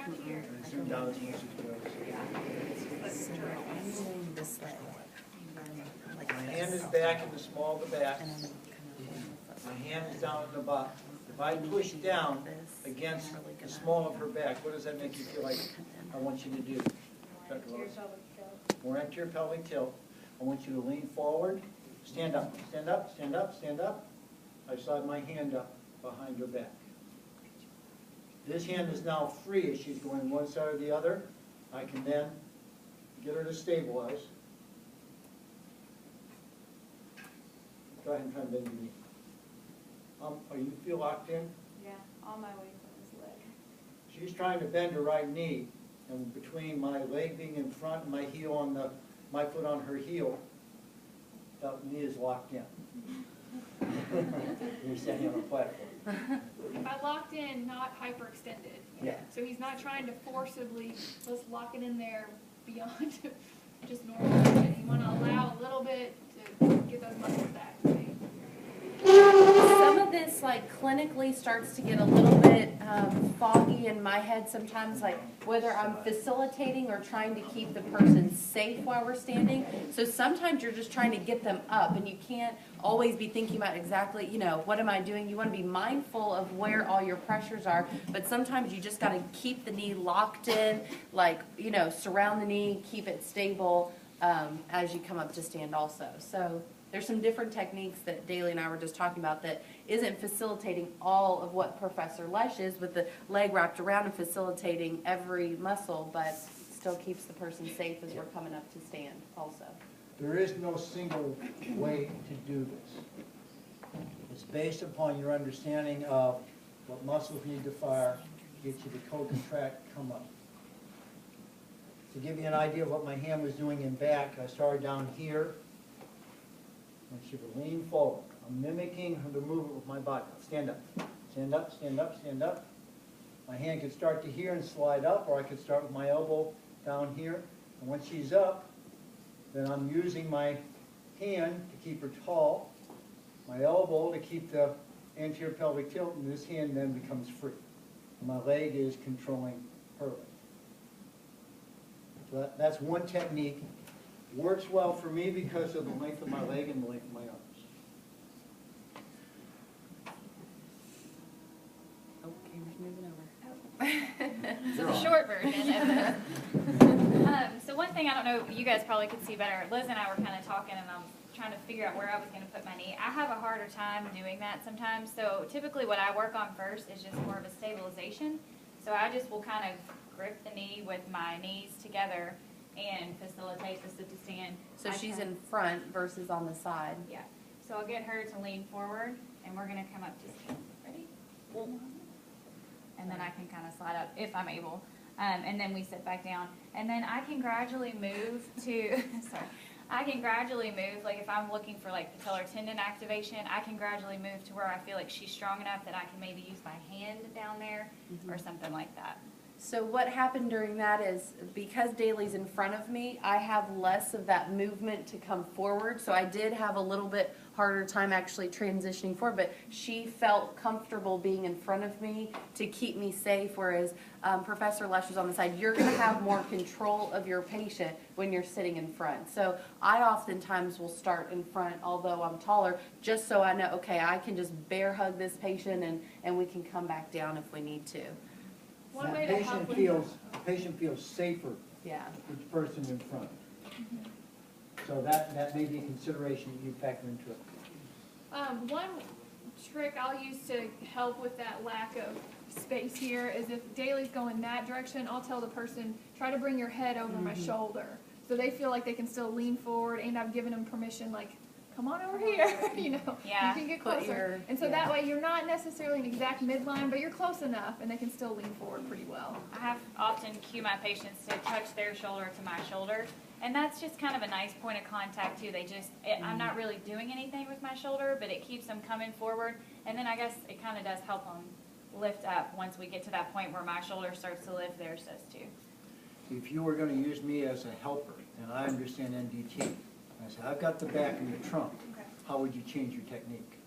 around here. Zoom down as much as well. This way. My hand is back in the small of the back. My hand is down in the butt. If I push down against the small of her back, what does that make you feel like I want you to do? More into your pelvic tilt. I want you to lean forward. Stand up, stand up, stand up, stand up. I slide my hand up behind your back. This hand is now free as she's going one side or the other. I can then get her to stabilize. Go ahead and try and bend your knee. Are you feel locked in? Yeah, on my way from his leg. She's trying to bend her right knee, and between my leg being in front and my heel on my foot on her heel, that knee is locked in. You're standing on a platform. I locked in, not hyperextended. Yeah. So he's not trying to forcibly, let's lock it in there beyond just normal. You want to allow a little bit to get those muscles back. Some of this, like, clinically starts to get a little bit foggy in my head sometimes, like whether I'm facilitating or trying to keep the person safe while we're standing. So sometimes you're just trying to get them up, and you can't always be thinking about exactly, you know, what am I doing? You want to be mindful of where all your pressures are, but sometimes you just got to keep the knee locked in, like, you know, surround the knee, keep it stable as you come up to stand also. So there's some different techniques that Daly and I were just talking about that isn't facilitating all of what Professor Lesh is with the leg wrapped around and facilitating every muscle, but still keeps the person safe as we're coming up to stand also. There is no single way to do this. It's based upon your understanding of what muscles need to fire, get you to co-contract, come up. To give you an idea of what my hand was doing in back, I started down here. And she would lean forward. I'm mimicking the movement with my body. Stand up, stand up, stand up, stand up. My hand could start to here and slide up, or I could start with my elbow down here. And when she's up, then I'm using my hand to keep her tall, my elbow to keep the anterior pelvic tilt, and this hand then becomes free. And my leg is controlling her leg. So that's one technique. Works well for me because of the length of my leg and the length of my arms. Oh, camera's moving over. So the short version. So one thing I don't know, you guys probably could see better. Liz and I were kind of talking, and I'm trying to figure out where I was going to put my knee. I have a harder time doing that sometimes. So typically what I work on first is just more of a stabilization. So I just will kind of grip the knee with my knees together and facilitate the sit to stand. So she's in front versus on the side. Yeah. So I'll get her to lean forward, and we're going to come up to stand. Ready? And then I can kind of slide up if I'm able. And then we sit back down. And then I can gradually move to, sorry, I can gradually move, like if I'm looking for like patellar tendon activation, I can gradually move to where I feel like she's strong enough that I can maybe use my hand down there or something like that. So what happened during that is, because Daly's in front of me, I have less of that movement to come forward. So I did have a little bit harder time actually transitioning forward, but she felt comfortable being in front of me to keep me safe, whereas Professor Lesh was on the side. You're going to have more control of your patient when you're sitting in front. So I oftentimes will start in front, although I'm taller, just so I know, okay, I can just bear hug this patient and we can come back down if we need to. One The way to help with patient feels safer Yeah. with the person in front. So that may be a consideration that you factor into it. one trick I'll use to help with that lack of space here is if Daly's going that direction, I'll tell the person, try to bring your head over my shoulder. So they feel like they can still lean forward, and I've given them permission, like, come on over here, you know, Yeah. you can get closer. And so that way you're not necessarily an exact midline, but you're close enough, and they can still lean forward pretty well. I have often cue my patients to touch their shoulder to my shoulder, and that's just kind of a nice point of contact too. I'm not really doing anything with my shoulder, but it keeps them coming forward, and then I guess it kind of does help them lift up once we get to that point where my shoulder starts to lift, theirs does too. If you were going to use me as a helper, and I understand NDT, I said, I've got the back and the trunk. Okay. How would you change your technique?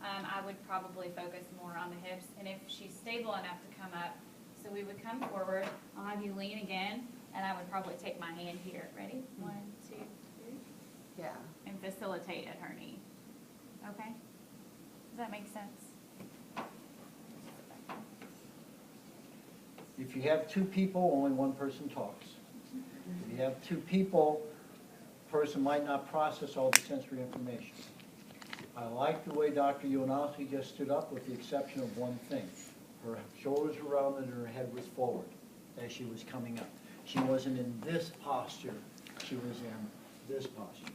I would probably focus more on the hips, and if she's stable enough to come up, So we would come forward, I'll have you lean again, and I would probably take my hand here. Ready? 1, 2, 3. Yeah. And facilitate at her knee. Okay? Does that make sense? If you have two people, only one person talks. If you have two people, person might not process all the sensory information. I like the way Dr. Ioannidis just stood up, with the exception of one thing. Her shoulders were rounded and her head was forward as she was coming up. She wasn't in this posture, she was in this posture.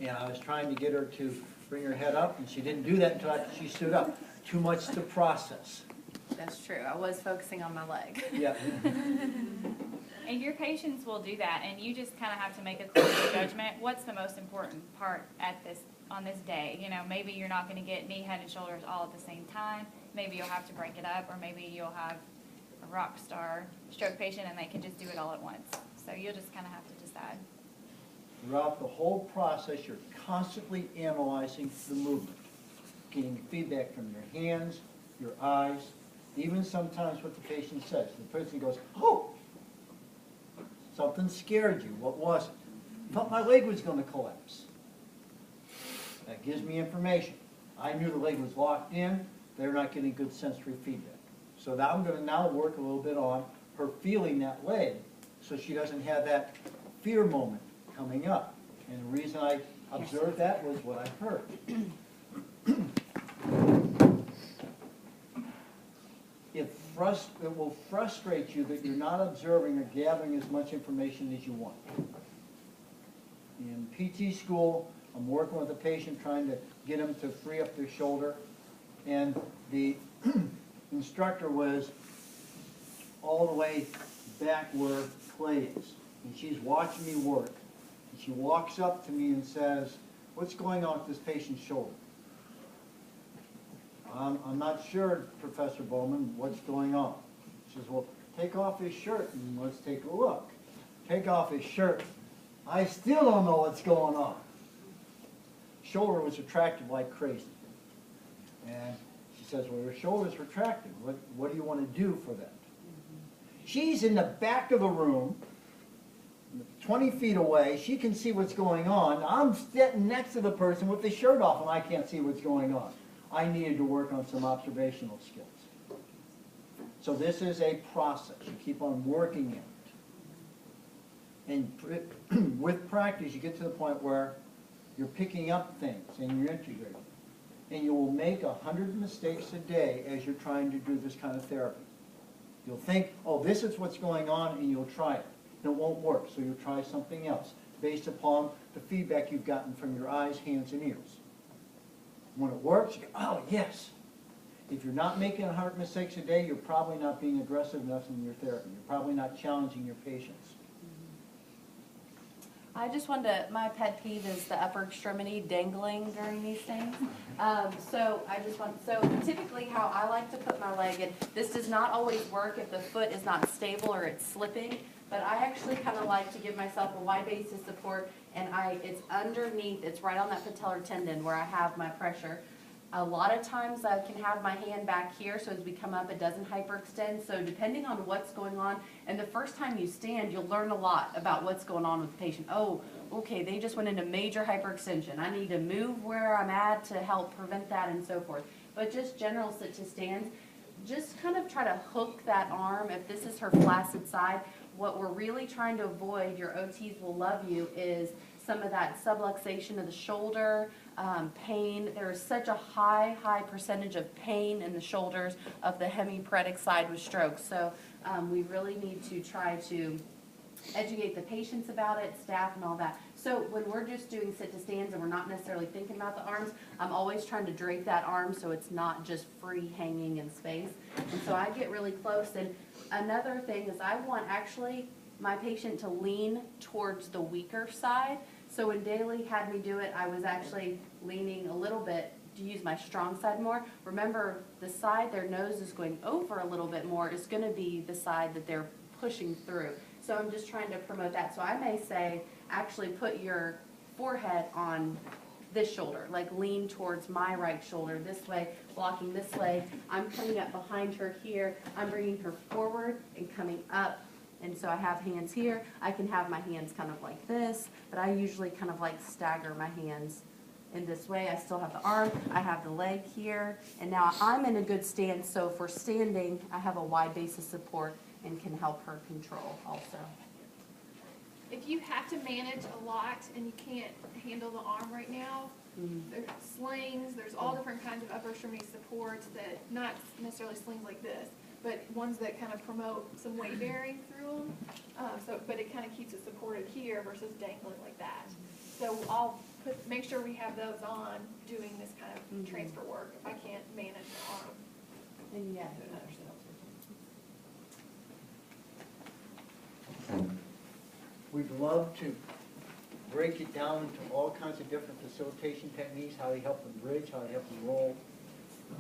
And I was trying to get her to bring her head up, and she didn't do that until after she stood up. Too much to process. That's true. I was focusing on my leg. Yeah. And your patients will do that, and you just kind of have to make a clinical judgment. What's the most important part on this day? You know, maybe you're not going to get knee, head, and shoulders all at the same time. Maybe you'll have to break it up, or maybe you'll have a rock star stroke patient and they can just do it all at once. So you'll just kind of have to decide. Throughout the whole process, you're constantly analyzing the movement, getting feedback from your hands, your eyes, even sometimes what the patient says. The person goes, "Oh, something scared you. What was it?" "I thought my leg was going to collapse." That gives me information. I knew the leg was locked in. They're not getting good sensory feedback. So now I'm going to now work a little bit on her feeling that leg so she doesn't have that fear moment coming up. And the reason I observed that was what I heard. It will frustrate you that you're not observing or gathering as much information as you want. In PT school, I'm working with a patient trying to get him to free up their shoulder, and the instructor was all the way back where Clay is, and she's watching me work. And she walks up to me and says, "What's going on with this patient's shoulder?" I'm not sure, Professor Bowman, what's going on." She says, "Well, take off his shirt and let's take a look." Take off his shirt. I still don't know what's going on. Shoulder was retracted like crazy. And she says, "Well, your shoulder's retracted. What do you want to do for that?" She's in the back of the room, 20 feet away. She can see what's going on. I'm sitting next to the person with the shirt off, and I can't see what's going on. I needed to work on some observational skills. So this is a process. You keep on working in it. And with practice, you get to the point where you're picking up things and you're integrating. And you will make 100 mistakes a day as you're trying to do this kind of therapy. You'll think, "Oh, this is what's going on," and you'll try it. And it won't work, so you'll try something else based upon the feedback you've gotten from your eyes, hands, and ears. When it works, you go, "Oh, yes." If you're not making 100 mistakes a day, you're probably not being aggressive enough in your therapy. You're probably not challenging your patients. I just wanted to, my pet peeve is the upper extremity dangling during these things. So typically how I like to put my leg in, this does not always work if the foot is not stable or it's slipping, but I actually kind of like to give myself a wide base of support, and it's underneath, it's right on that patellar tendon where I have my pressure. A lot of times I can have my hand back here, so as we come up, it doesn't hyperextend. So depending on what's going on, and the first time you stand, you'll learn a lot about what's going on with the patient. Oh, okay, they just went into major hyperextension. I need to move where I'm at to help prevent that and so forth. But just general sit to stands, just kind of try to hook that arm. If this is her flaccid side, what we're really trying to avoid, your OTs will love you, is some of that subluxation of the shoulder, pain. There is such a high percentage of pain in the shoulders of the hemiparetic side with stroke. So we really need to try to educate the patients about it, staff and all that. So when we're just doing sit to stands and we're not necessarily thinking about the arms, I'm always trying to drape that arm so it's not just free hanging in space. And so I get really close. And another thing is I want actually my patient to lean towards the weaker side. So when Daly had me do it, I was actually leaning a little bit to use my strong side more. Remember, the side their nose is going over a little bit more is going to be the side that they're pushing through. So I'm just trying to promote that. So I may say, actually put your forehead on this shoulder, like lean towards my right shoulder this way, blocking this leg. I'm coming up behind her here. I'm bringing her forward and coming up. And so I have hands here. I can have my hands kind of like this, but I usually kind of like stagger my hands in this way. I still have the arm, I have the leg here, and now I'm in a good stance, so if we're standing, I have a wide base of support and can help her control also. If you have to manage a lot and you can't handle the arm right now, there's slings, there's all different kinds of upper extremity supports that, not necessarily slings like this, but ones that kind of promote some weight bearing through them. But it kind of keeps it supported here versus dangling like that. So I'll make sure we have those on doing this kind of transfer work if I can't manage the arm. And yeah. We'd love to break it down into all kinds of different facilitation techniques, how they help them bridge, how they help them roll.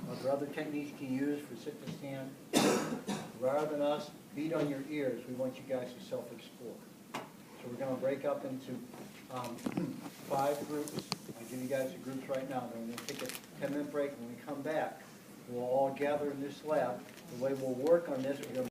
Are there other techniques you can use for sit to stand? Rather than us beat on your ears, we want you guys to self-explore. So we're going to break up into 5 groups. I'll give you guys the groups right now. Then we're going to take a 10-minute break. When we come back, we'll all gather in this lab. The way we'll work on this, we're going to